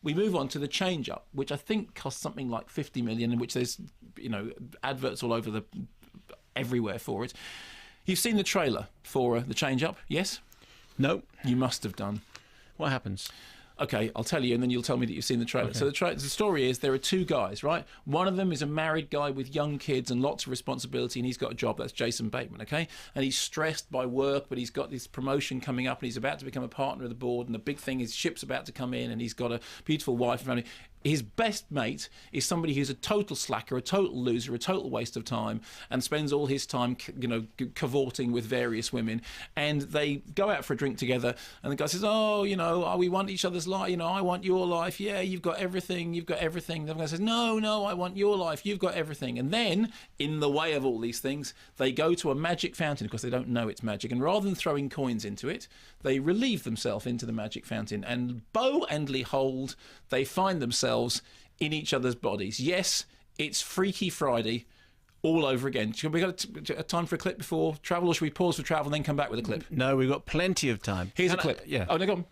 we move on to The Change-Up, which I think costs something like 50 million, in which there's, adverts all over everywhere for it. You've seen the trailer for The Change-Up, yes? No. You must have done. What happens? Okay, I'll tell you, and then you'll tell me that you've seen the trailer. Okay. So the story is there are two guys, right? One of them is a married guy with young kids and lots of responsibility, and he's got a job. That's Jason Bateman, okay? And he's stressed by work, but he's got this promotion coming up, and he's about to become a partner of the board, and the big thing is ship's about to come in, and he's got a beautiful wife and family. His best mate is somebody who's a total slacker, a total loser, a total waste of time, and spends all his time, cavorting with various women. And they go out for a drink together, and the guy says, we want each other's life. I want your life. Yeah, you've got everything. You've got everything. The other guy says, no, I want your life. You've got everything. And then, in the way of all these things, they go to a magic fountain because they don't know it's magic. And rather than throwing coins into it, they relieve themselves into the magic fountain. And lo and behold, they find themselves in each other's bodies. Yes, it's Freaky Friday all over again. Should we got a time for a clip before travel, or should we pause for travel and then come back with a clip? No, we've got plenty of time. Here's a clip. Yeah. Oh, no, go on.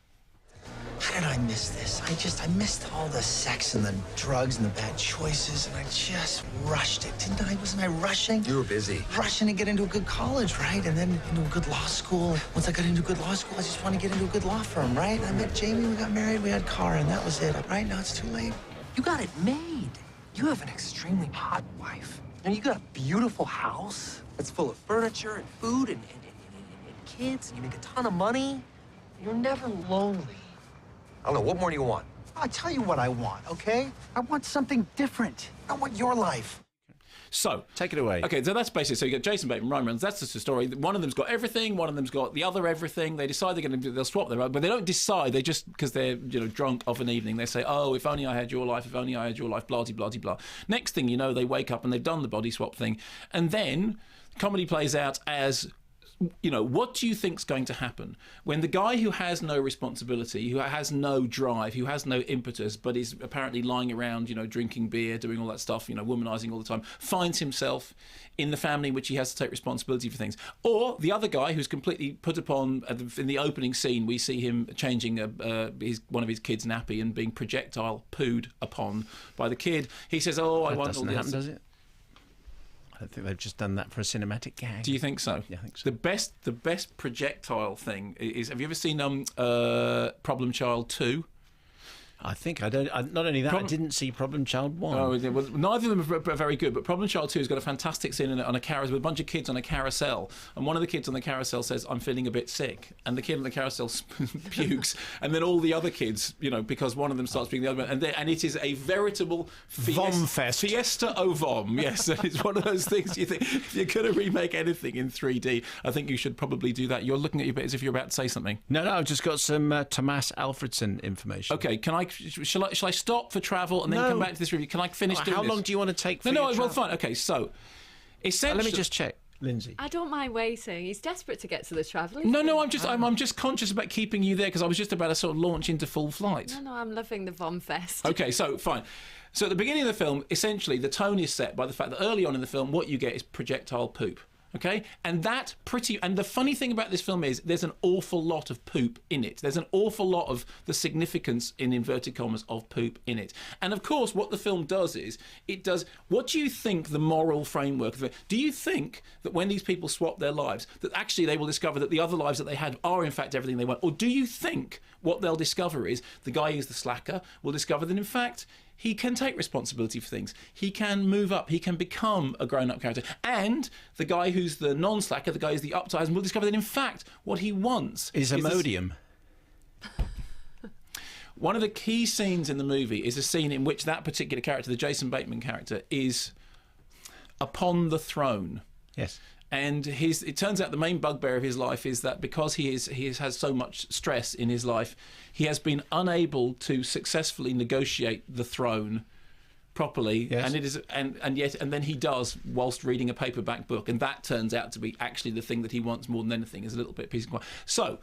How did I miss this? I missed all the sex and the drugs and the bad choices, and I just rushed it, didn't I? Wasn't I rushing? You were busy. Rushing to get into a good college, right? And then into a good law school. Once I got into a good law school, I just wanted to get into a good law firm, right? I met Jamie, we got married, we had Cara, and that was it. Right now it's too late. You got it made. You have an extremely hot wife. And you got a beautiful house that's full of furniture and food and kids, and you make a ton of money. You're never lonely. I don't know, what more do you want? I'll tell you what I want, okay? I want something different. I want your life. So, take it away. Okay, so that's basically, so you get Jason Bateman, Ryan Reynolds, that's just the story. One of them's got everything, one of them's got the other everything. They decide they'll swap them, but they don't decide. They just, because they're drunk of an evening, they say, oh, if only I had your life, if only I had your life, blah, blah, blah, blah. Next thing you know, they wake up and they've done the body swap thing. And then comedy plays out as, what do you think's going to happen when the guy who has no responsibility, who has no drive, who has no impetus, but is apparently lying around, drinking beer, doing all that stuff, womanizing all the time, finds himself in the family in which he has to take responsibility for things? Or the other guy who's completely put upon, in the opening scene, we see him changing one of his kids' nappy and being projectile pooed upon by the kid. He says, oh, I want all this. Happen, does it? I think they've just done that for a cinematic gag. Do you think so? Yeah, I think so. The best projectile thing is, have you ever seen Problem Child 2? I think I don't. Not only that, I didn't see Problem Child 1. Oh, well, neither of them are very good, but Problem Child 2 has got a fantastic scene on a carousel with a bunch of kids on a carousel, and one of the kids on the carousel says, I'm feeling a bit sick, and the kid on the carousel pukes, and then all the other kids, because one of them starts being the other one, and it is a veritable fiesta au vom. Yes, it's one of those things you think, if you're going to remake anything in 3D, I think you should probably do that. You're looking at your bit as if you're about to say something. No, I've just got some Tomas Alfredson information. Okay, shall I stop for travel and then come back to this review? Can I finish doing this? How long do you want to take for No, your well, travel? fine. Okay, so, essentially... Let me just check. Lindsay. I don't mind waiting. He's desperate to get to the travel. No, I'm just conscious about keeping you there because I was just about to sort of launch into full flight. No, I'm loving the Vom Fest. Okay, so, fine. So at the beginning of the film, essentially, the tone is set by the fact that early on in the film, what you get is projectile poop. Okay, and the funny thing about this film is there's an awful lot of poop in it. There's an awful lot of the significance, in inverted commas, of poop in it. And of course, what the film does is what do you think the moral framework of it? Do you think that when these people swap their lives, that actually they will discover that the other lives that they had are in fact everything they want? Or do you think what they'll discover is the guy who's the slacker will discover that in fact he can take responsibility for things. He can move up. He can become a grown-up character. And the guy who's the non-slacker, the guy who's the uptight, will discover that, in fact, what he wants is Imodium. One of the key scenes in the movie is a scene in which that particular character, the Jason Bateman character, is upon the throne. Yes. And it turns out the main bugbear of his life is that because he has so much stress in his life, he has been unable to successfully negotiate the throne properly. Yes. And then he does whilst reading a paperback book, and that turns out to be actually the thing that he wants more than anything, is a little bit of peace and quiet. So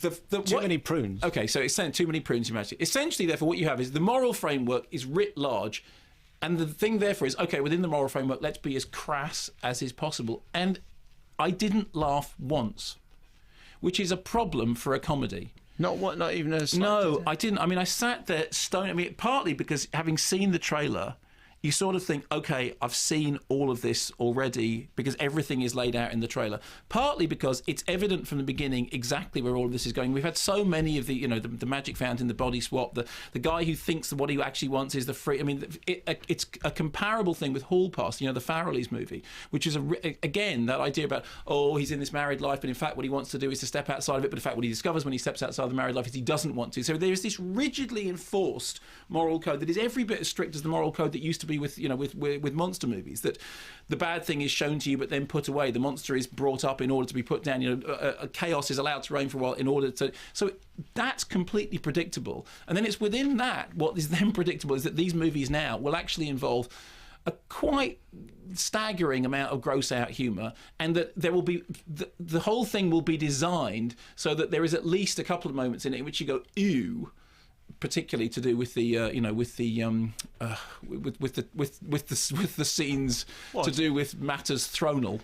too many prunes. Okay, so it's saying too many prunes. Essentially, therefore, what you have is the moral framework is writ large. And the thing, therefore, is, okay, within the moral framework, let's be as crass as is possible. And I didn't laugh once, which is a problem for a comedy. Not even a... No, I didn't. I mean, I sat there stone. I mean, partly because having seen the trailer, you sort of think, OK, I've seen all of this already because everything is laid out in the trailer. Partly because it's evident from the beginning exactly where all of this is going. We've had so many of the, the magic fountain, the body swap, the guy who thinks that what he actually wants is the free... I mean, it's a comparable thing with Hall Pass, the Farrelly's movie, which is, again, that idea about, he's in this married life, but in fact what he wants to do is to step outside of it, but in fact what he discovers when he steps outside the married life is he doesn't want to. So there's this rigidly enforced moral code that is every bit as strict as the moral code that used to be with monster movies, that the bad thing is shown to you but then put away. The monster is brought up in order to be put down. Chaos is allowed to reign for a while in order to... So that's completely predictable. And then it's within that, what is then predictable is that these movies now will actually involve a quite staggering amount of gross-out humour, and that there will be... The whole thing will be designed so that there is at least a couple of moments in it in which you go, ew, particularly to do with the with the scenes to do with matters thronal.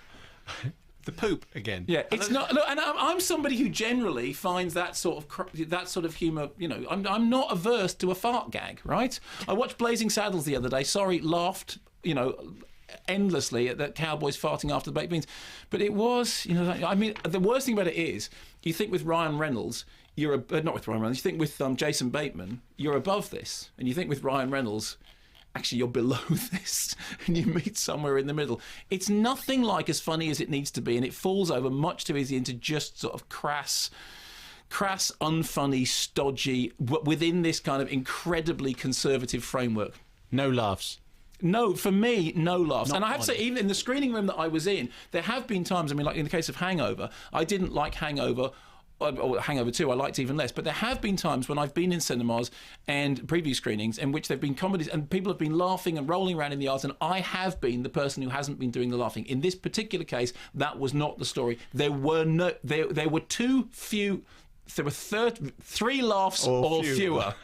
The poop again. Yeah, it's not. Look, and I'm somebody who generally finds that sort of humour. I'm not averse to a fart gag. Right. I watched Blazing Saddles the other day. Sorry, laughed. Endlessly at that cowboys farting after the baked beans, but it was. I mean, the worst thing about it is you think with Ryan Reynolds. Not with Ryan Reynolds. You think with Jason Bateman, you're above this, and you think with Ryan Reynolds, actually you're below this, and you meet somewhere in the middle. It's nothing like as funny as it needs to be, and it falls over much too easily into just sort of crass, unfunny, stodgy, within this kind of incredibly conservative framework. No laughs. No, for me, no laughs. And I have to one. say, even in the screening room that I was in, there have been times, I mean, like in the case of Hangover, I didn't like Hangover. Or Hangover 2, I liked even less. But there have been times when I've been in cinemas and preview screenings in which there have been comedies and people have been laughing and rolling around in the aisles, and I have been the person who hasn't been doing the laughing. In this particular case, that was not the story. There were three laughs or fewer.